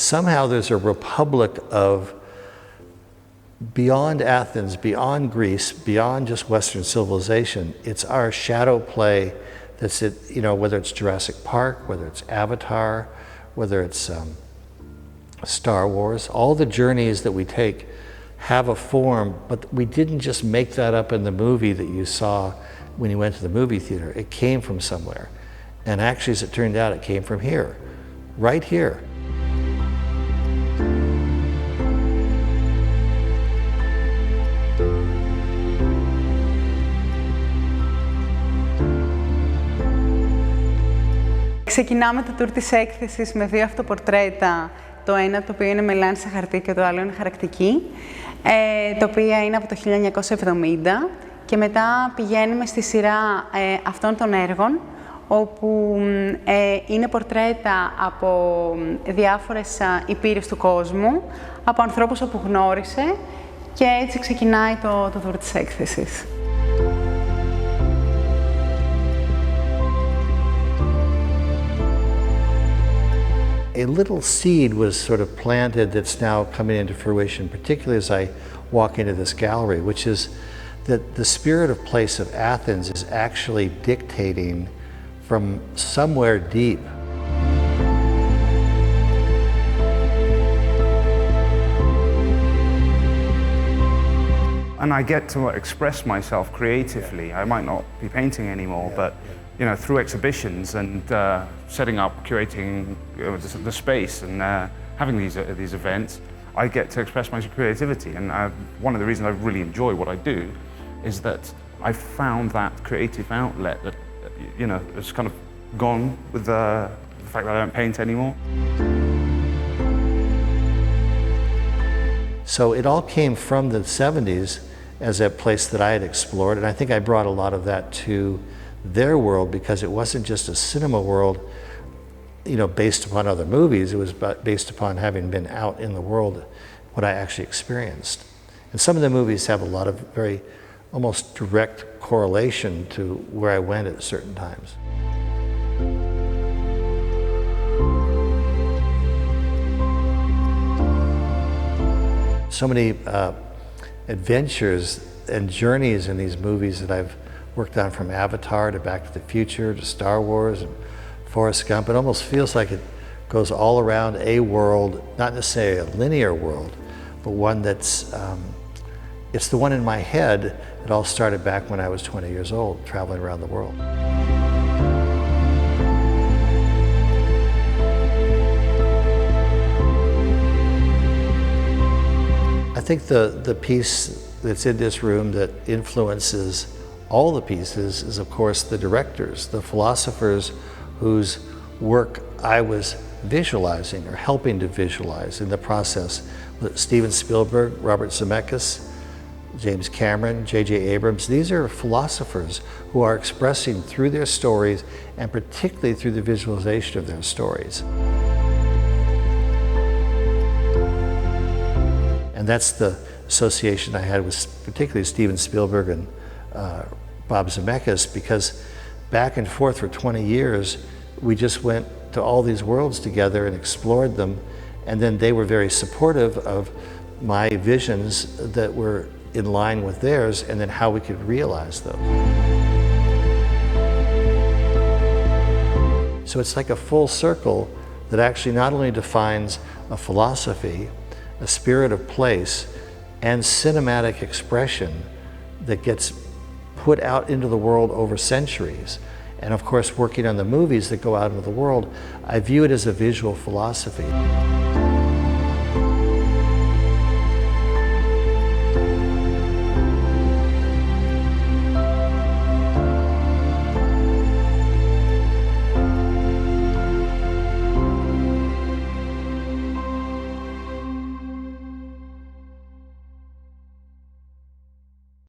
somehow there's a republic of beyond Athens, beyond Greece, beyond just Western civilization. It's our shadow play that's it, you know, whether it's Jurassic Park, whether it's Avatar, whether it's Star Wars, all the journeys that we take have a form, but we didn't just make that up in the movie that you saw when you went to the movie theater. It came from somewhere. And actually, as it turned out, it came from here, right here. Ξεκινάμε το tour της έκθεσης με δύο αυτοπορτρέτα, το ένα το οποίο είναι μελάνι σε χαρτί και το άλλο είναι χαρακτική, τα οποία είναι από το 1970 και μετά πηγαίνουμε στη σειρά αυτών των έργων, όπου είναι πορτρέτα από διάφορες υπήρους του κόσμου, από ανθρώπους όπου γνώρισε και έτσι ξεκινάει το tour της έκθεσης. A little seed was sort of planted that's now coming into fruition, particularly as I walk into this gallery, which is that the spirit of place of Athens is actually dictating from somewhere deep. And I get to express myself creatively. I might not be painting anymore, but you know, through exhibitions and setting up, curating the space and having these events, I get to express my creativity. And one of the reasons I really enjoy what I do is that I found that creative outlet that, you know, has kind of gone with the fact that I don't paint anymore. So it all came from the 70s as a place that I had explored, and I think I brought a lot of that to their world because it wasn't just a cinema world, you know, based upon other movies. It was based upon having been out in the world, what I actually experienced. And some of the movies have a lot of very almost direct correlation to where I went at certain times. So many adventures and journeys in these movies that I've worked on, from Avatar to Back to the Future to Star Wars and Forrest Gump. It almost feels like it goes all around a world, not necessarily a linear world, but one that's, it's the one in my head that all started back when I was 20 years old, traveling around the world. I think the piece that's in this room that influences all the pieces is, of course, the directors, the philosophers whose work I was visualizing or helping to visualize in the process. Steven Spielberg, Robert Zemeckis, James Cameron, J.J. Abrams. These are philosophers who are expressing through their stories, and particularly through the visualization of their stories. And that's the association I had with particularly Steven Spielberg and Bob Zemeckis, because back and forth for 20 years, we just went to all these worlds together and explored them, and then they were very supportive of my visions that were in line with theirs, and then how we could realize those. So it's like a full circle that actually not only defines a philosophy, a spirit of place, and cinematic expression that gets put out into the world over centuries. And of course, working on the movies that go out into the world, I view it as a visual philosophy.